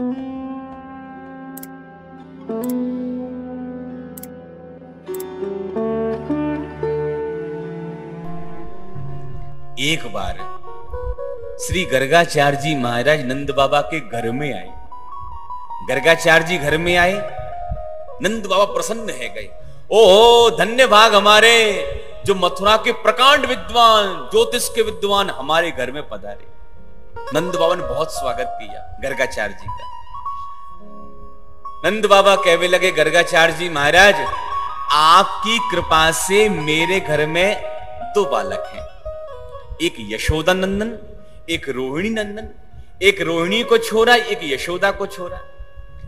एक बार श्री गर्गाचार्य जी महाराज नंद बाबा के घर में आए। गर्गाचार्य जी घर में आए, नंद बाबा प्रसन्न है गए। ओहो धन्य भाग हमारे, जो मथुरा के प्रकांड विद्वान, ज्योतिष के विद्वान हमारे घर में पधारे। नंद बाबा ने बहुत स्वागत किया गर्गाचार्य जी का। नंद बाबा कहने लगे, गर्गाचार्य जी महाराज, आपकी कृपा से मेरे घर में 2 बालक हैं, एक यशोदा नंदन, एक रोहिणी नंदन। एक रोहिणी को छोड़ा, एक यशोदा को छोड़ा।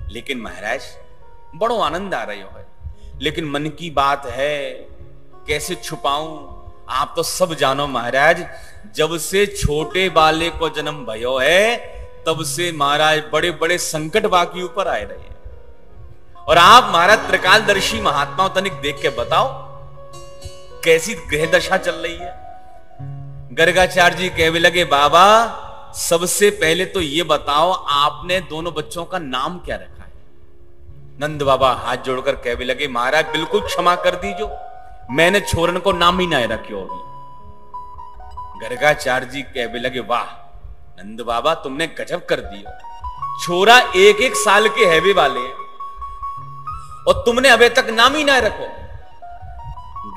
लेकिन महाराज बड़ो आनंद आ रहे हो है, लेकिन मन की बात है, कैसे छुपाऊं? आप तो सब जानो महाराज, जब से छोटे बाले को जन्म भयो है तब से महाराज बड़े बड़े संकट बाकी ऊपर आए रहे हैं। और आप महाराज त्रिकालदर्शी महात्मा तनिक देख के बताओ कैसी ग्रह दशा चल रही है। गर्गाचार्य जी कहने लगे, बाबा सबसे पहले तो ये बताओ आपने दोनों बच्चों का नाम क्या रखा है? नंद बाबा हाथ जोड़कर कहने लगे, महाराज बिल्कुल क्षमा कर दीजिए, मैंने छोरन को नाम ही नहीं रखियो अभी। गर्गाचार्य जी कहने लगे, वाह नंद बाबा तुमने गजब कर दिया, छोरा 1-1 साल के हैवे वाले हैं और तुमने अभी तक नाम ही ना रखो।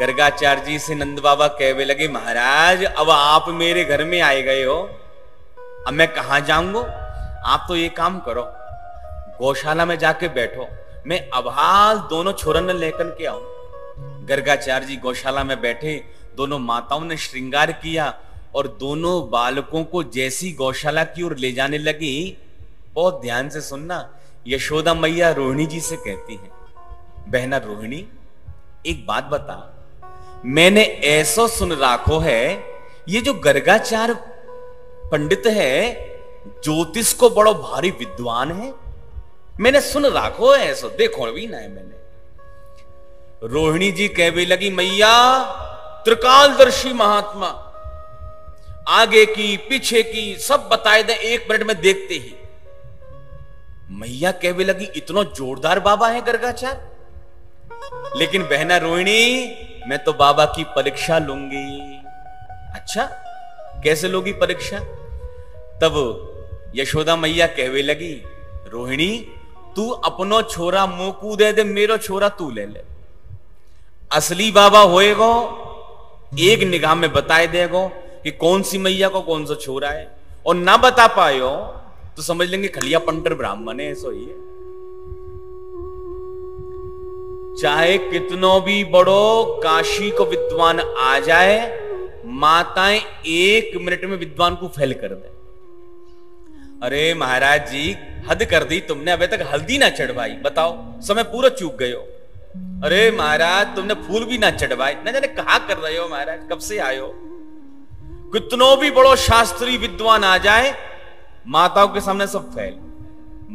गर्गाचार्य जी से नंद बाबा कहने लगे, महाराज अब आप मेरे घर में आए गए हो, अब मैं कहां जाऊंगा? आप तो ये काम करो, गौशाला में जाके बैठो, मैं अबहाल दोनों छोरन लेकर के आऊं। गर्गाचार्य जी गौशाला में बैठे, दोनों माताओं ने श्रृंगार किया और दोनों बालकों को जैसी गौशाला की ओर ले जाने लगी, बहुत ध्यान से सुनना, यशोदा मैया रोहिणी जी से कहती है, बहना रोहिणी एक बात बता, मैंने ऐसा सुन राखो है, ये जो गर्गाचार्य पंडित है ज्योतिष को बड़ो भारी विद्वान है, मैंने सुन राखो है ऐसा, देखो भी ना है मैंने। रोहिणी जी कहने लगी, मैया त्रिकालदर्शी महात्मा आगे की पीछे की सब बताए दे, 1 मिनट में देखते ही। मैया कहने लगी, इतना जोरदार बाबा है गर्गाचार्य? लेकिन बहना रोहिणी मैं तो बाबा की परीक्षा लूंगी। अच्छा कैसे लोगी परीक्षा? तब यशोदा मैया कहने लगी, रोहिणी तू अपनो छोरा मुंह को दे दे, मेरो छोरा तू ले ले। असली बाबा होएगो एक निगाह में बताए देगो कि कौन सी मैया को कौन सा छोरा है, और ना बता पायो तो समझ लेंगे खलिया पंटर ब्राह्मण है, ऐसा ही है। चाहे कितनो भी बड़ो काशी को विद्वान आ जाए, माताएं 1 मिनट में विद्वान को फेल कर दे। अरे महाराज जी हद कर दी तुमने, अबे तक हल्दी ना चढ़वाई, बताओ समय पूरा चूक गए हो। अरे महाराज तुमने फूल भी ना चढ़वाए, ना जाने कहा कर रहे हो महाराज, कब से आए हो? कितनो भी बड़ो शास्त्री विद्वान आ जाए, माताओं के सामने सब फेल।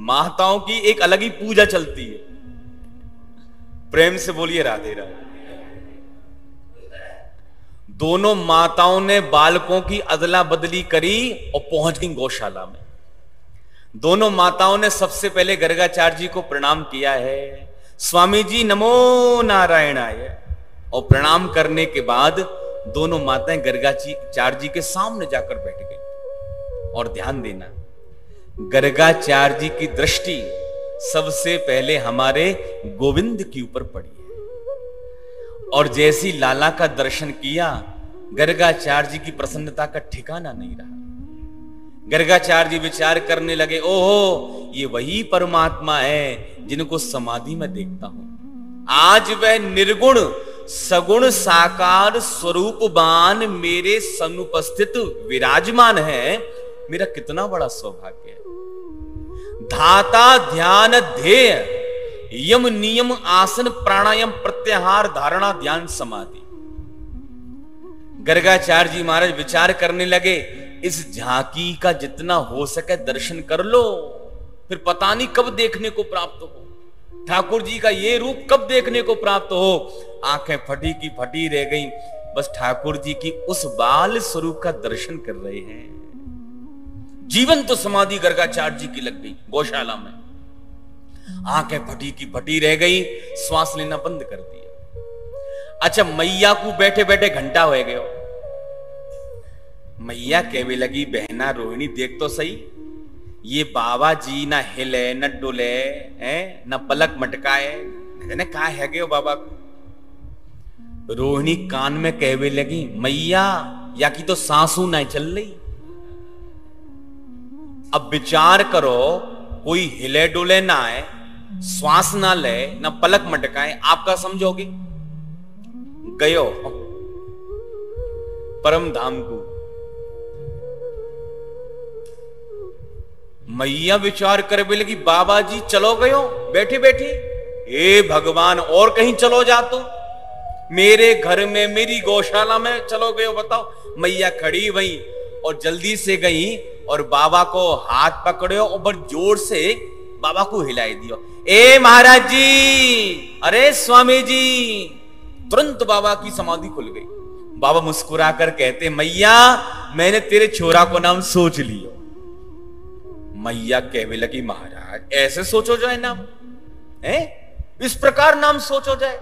माताओं की एक अलग ही पूजा चलती है। प्रेम से बोलिए राधे राधे। दोनों माताओं ने बालकों की अदला बदली करी और पहुंच गई गौशाला में। दोनों माताओं ने सबसे पहले गर्गाचार्य जी को प्रणाम किया है, स्वामी जी नमो नारायणाय, और प्रणाम करने के बाद दोनों माताएं गर्गाचार्य जी के सामने जाकर बैठ गई। और ध्यान देना, गर्गाचार्य जी की दृष्टि सबसे पहले हमारे गोविंद के ऊपर पड़ी है, और जैसी लाला का दर्शन किया गर्गाचार्य जी की प्रसन्नता का ठिकाना नहीं रहा। गर्गाचार्य जी विचार करने लगे, ओहो ये वही परमात्मा है जिनको समाधि में देखता हूं। आज वह निर्गुण सगुण साकार स्वरूपवान मेरे सनुपस्थित विराजमान है, मेरा कितना बड़ा सौभाग्य है। धाता ध्यान ध्येय यम नियम आसन प्राणायाम प्रत्याहार धारणा ध्यान समाधि। गर्गाचार्य जी महाराज विचार करने लगे, इस झांकी का जितना हो सके दर्शन कर लो, फिर पता नहीं कब देखने को प्राप्त हो, ठाकुर जी का ये रूप कब देखने को प्राप्त हो। आंखें फटी की फटी रह गई, बस ठाकुर जी की उस बाल स्वरूप का दर्शन कर रहे हैं जीवन तो समाधि गर्गाचार्य जी की लग गई गौशाला में। आंखें फटी की फटी रह गई, श्वास लेना बंद कर दिया। अच्छा, मैया को बैठे बैठे घंटा हो गए। मैया कहने लगी, बहना रोहिणी देख तो सही, ये बाबा जी ना हिले न डुले है न पलक मटकाए, ने कहा है गयो बाबा को। रोहिणी कान में कहने लगी, मैया या की तो सांसू ना चल रही। अब विचार करो, कोई हिले डुले ना आए, श्वास ना ले, ना पलक मटकाए, आपका समझोगे? गयो परम धाम को। मैया विचार कर भी लगी, बाबा जी चलो गयो बैठे बैठे, हे भगवान और कहीं चलो जा, तो मेरे घर में मेरी गौशाला में चलो गयो बताओ। मैया खड़ी वहीं और जल्दी से गई और बाबा को हाथ पकड़ो और जोर से बाबा को हिलाई दियो। ए महाराज जी, अरे स्वामी जी। तुरंत बाबा की समाधि खुल गई। बाबा मुस्कुरा कर कहते, मैया मैंने तेरे छोरा को नाम सोच लियो। मैया कहने लगी, महाराज ऐसे सोचो जाए नाम है, इस प्रकार नाम सोचो जाए।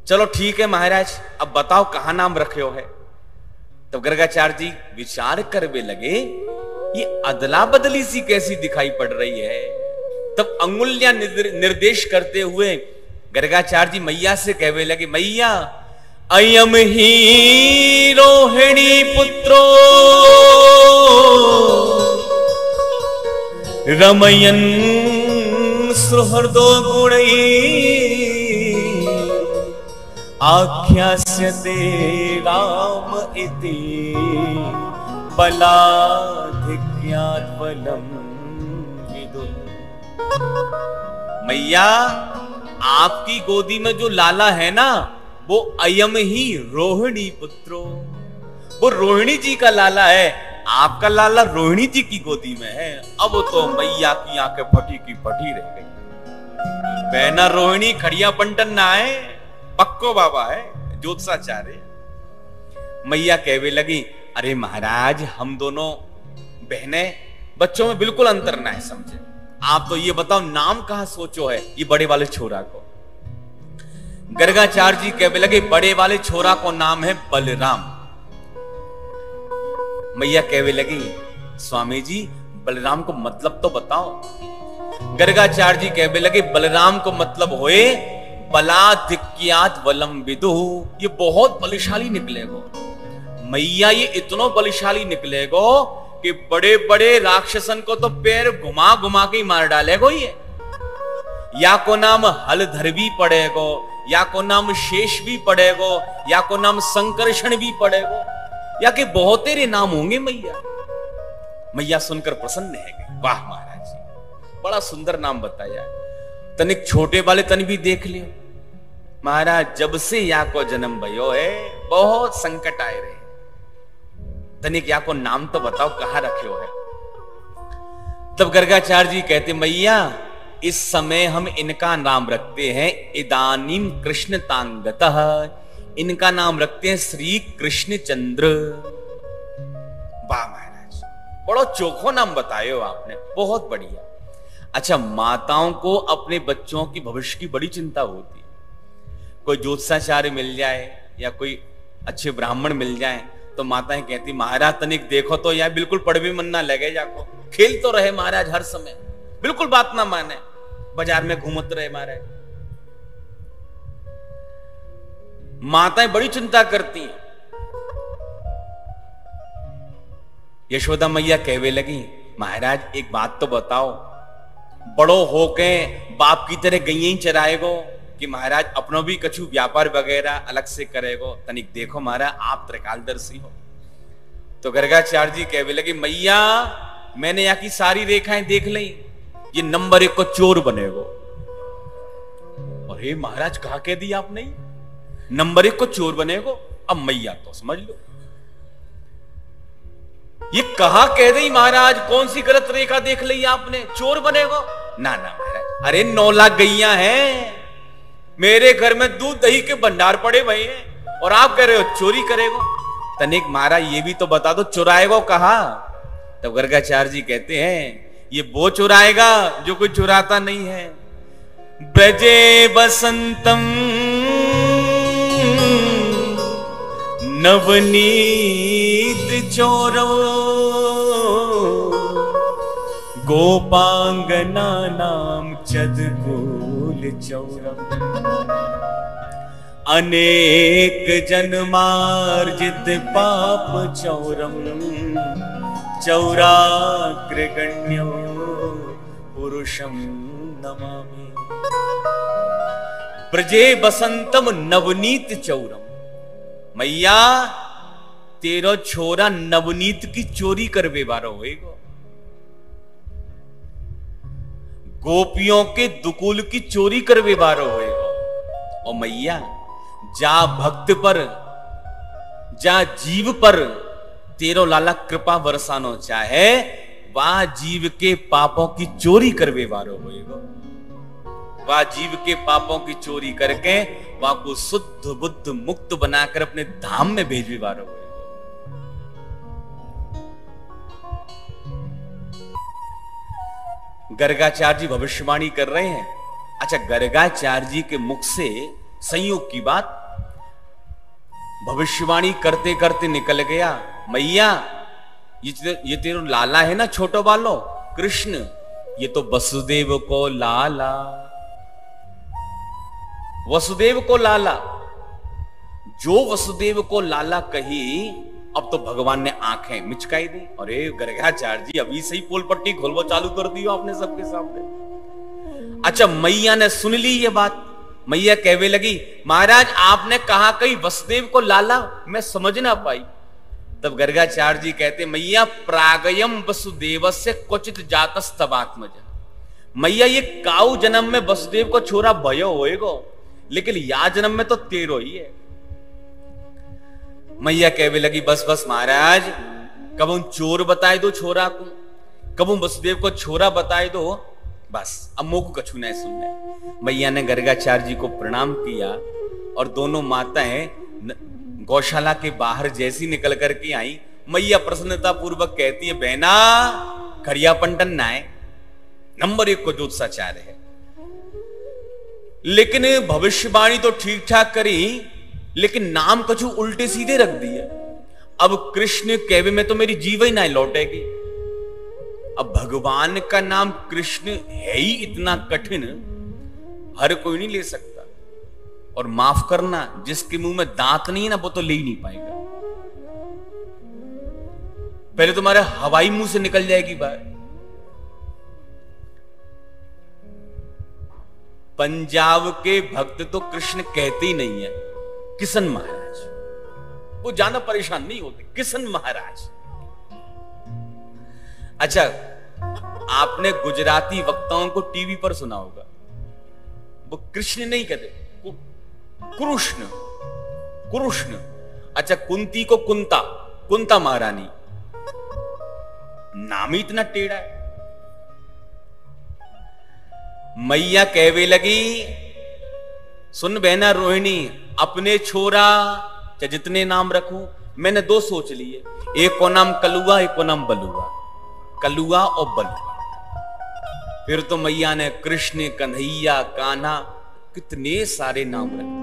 चलो ठीक है महाराज, अब बताओ कहां नाम रखे हो है। तब गर्गाचार्य जी विचार कर वे लगे, ये अदला बदली सी कैसी दिखाई पड़ रही है। तब अंगुलियां निर्देश करते हुए गर्गाचार्य जी मैया से कहने लगे, मैया अयम ही रोहिणी पुत्रो रमयन सुहृदो गुणै आख्यास्यते राम इति बलाधिक्यात् बलम विदुः। मैया आपकी गोदी में जो लाला है ना, वो अयम ही रोहिणी पुत्रो, वो रोहिणी जी का लाला है। आपका लाला रोहिणी जी की गोदी में है। अब तो मैया की आंखें फटी की फटी रह गई। बहना रोहिणी खड़िया पंटन ना है, पक्को बाबा है, ज्योतिषाचार्य। मैया कहने लगी, अरे महाराज हम दोनों बहनें बच्चों में बिल्कुल अंतर ना है समझे। आप तो ये बताओ नाम कहां सोचो है ये बड़े वाले छोरा को। गर्गाचार्य जी कहने लगे, बड़े वाले छोरा को नाम है बलराम। मैया कहने लगी, स्वामी जी बलराम को मतलब तो बताओ। गर्गाचार्य जी कहने लगे, बलराम को मतलब होए बलाधिक्यात् बलम विदुः, ये बहुत बलशाली निकलेगो। मैया ये इतना बलशाली निकलेगो कि बड़े बड़े राक्षसन को तो पैर घुमा घुमा के मार डालेगो ये। या को नाम हलधर भी पड़ेगो, या को नाम शेष भी पड़ेगो, या को नाम संकर्षण भी पड़ेगो, या कि बहुत तेरे नाम होंगे मैया। मैया सुनकर प्रसन्न है गई, वाह महाराज जी बड़ा सुंदर नाम बताया। तनिक छोटे वाले तन भी देख लियो महाराज, जब से या को जन्म भयो है बहुत संकट आए रहे। तनिक या को नाम तो बताओ कहां रखे है। तब गर्गाचार्य जी कहते, मैया इस समय हम इनका नाम रखते हैं इदानीम कृष्ण तांगतः, इनका नाम रखते हैं श्री कृष्ण चंद्र। वाह महाराज बड़ा चोखो नाम बताए हो आपने, बहुत बढ़िया। अच्छा, माताओं को अपने बच्चों की भविष्य की बड़ी चिंता होती है। कोई ज्योतिषाचार्य मिल जाए या कोई अच्छे ब्राह्मण मिल जाए तो माताएं कहती, महाराज तनिक देखो तो यार बिल्कुल पढ़ भी मन ना लगे, जाको खेल तो रहे महाराज हर समय, बिल्कुल बात ना माने, बाजार में घूमत रहे महाराज। माताएं बड़ी चिंता करती हैं। यशोदा मैया कहने लगी, महाराज एक बात तो बताओ, बड़ो होके बाप की तरह गईं ही चराएगो कि महाराज अपनो भी कछु व्यापार वगैरह अलग से करेगो। तनिक देखो महाराज आप त्रिकालदर्शी हो। तो गर्गाचार्य जी कहने लगे, मैया मैंने यहाँ की सारी रेखाएं देख ली, ये नंबर 1 को चोर बनेगो। अरे महाराज कहा कह दिया आपने, नंबर 1 को चोर बनेगो। अब मैया तो समझ लो ये कहा कह दी महाराज, कौन सी गलत रेखा देख ली आपने, चोर बनेगो? ना ना महाराज, अरे 9 लाख गैया हैं मेरे घर में, दूध दही के भंडार पड़े भाई हैं और आप कह रहे हो चोरी करेगो। तनिक महाराज ये भी तो बता दो चुराएगो कहा, तब गर्गाचार्य जी कहते हैं ये वो चुराएगा जो कोई चुराता नहीं है। ब्रजे बसंतम नवनीत चोरो गोपांगना नाम चदकूल चौरम अनेक जन्मार्जित पाप चौरम चौराग्रगण्यो पुरुषम नमामि। ब्रजे बसंतम नवनीत चौरम, मैया तेरो छोरा नवनीत की चोरी करवे बारो होएगो, गोपियों के दुकुल की चोरी करवे बारो होएगो। और मैया जा भक्त पर जा जीव पर तेरो लाला कृपा बरसानो चाहे, वह जीव के पापों की चोरी करवे वारो होएगो। वह जीव के पापों की चोरी करके वह को शुद्ध बुद्ध मुक्त बनाकर अपने धाम में भेजवे वारो होएगो। गर्गाचार्य जी भविष्यवाणी कर रहे हैं। अच्छा, गर्गाचार्य जी के मुख से संयोग की बात भविष्यवाणी करते करते निकल गया। मैया ये तेरो लाला है ना, छोटो बालो कृष्ण, ये तो वसुदेव को लाला, वसुदेव को लाला। जो वसुदेव को लाला कही, अब तो भगवान ने आंखें मिचकाई दी। अरे गर्गाचार्य जी अभी सही पोल पट्टी खोलवा चालू कर दियो आपने सबके सामने। अच्छा, मैया ने सुन ली ये बात। मैया कहवे लगी, महाराज आपने कहा कहीं वसुदेव को लाला, मैं समझ ना पाई। तब गर्गाचार्य जी कहते, मैया प्रागयम वसुदेवस्य क्वचित जातस्तवात्मज। मैया ये काऊ जन्म में वसुदेव को छोरा भयो होएगो, लेकिन या जन्म में तो तेरो ही है। मैया कहवे लगी, बस बस महाराज, कब उन चोर बताए दो छोरा को, कब उन वसुदेव को छोरा बताए दो, बस अब मोकू कछु नहीं सुनने। मैया ने गर्गाचार्य जी को प्रणाम किया और दोनों माताएं गौशाला के बाहर जैसी निकल करके आई, मैया प्रसन्नता पूर्वक कहती है, बहना खड़िया पंटन नाय नंबर 1 को ज्योतिषाचार्य है। लेकिन भविष्यवाणी तो ठीक ठाक करी, लेकिन नाम कछु उल्टे सीधे रख दिए। अब कृष्ण कहवे में तो मेरी जीव ही ना लौटेगी। अब भगवान का नाम कृष्ण है ही इतना कठिन, हर कोई नहीं ले सकता। और माफ करना, जिसके मुंह में दांत नहीं है ना, वो तो ले ही नहीं पाएगा। पहले तुम्हारे हवाई मुंह से निकल जाएगी बात। पंजाब के भक्त तो कृष्ण कहते ही नहीं है, किशन महाराज। वो ज्यादा परेशान नहीं होते, किशन महाराज। अच्छा, आपने गुजराती वक्ताओं को टीवी पर सुना होगा, वो कृष्ण नहीं कहते, कृष्ण कृष्ण। अच्छा, कुंती को कुंता, कुंता महारानी, नाम ही इतना टेढ़ा है। मैया कहवे लगी, सुन बहना रोहिणी, अपने छोरा चाहे जितने नाम रखूं, मैंने 2 सोच लिए, एक को नाम कलुआ, एक को नाम बलुआ। कलुआ और बलुआ। फिर तो मैया ने कृष्ण, कन्हैया, कान्हा, कितने सारे नाम रखे।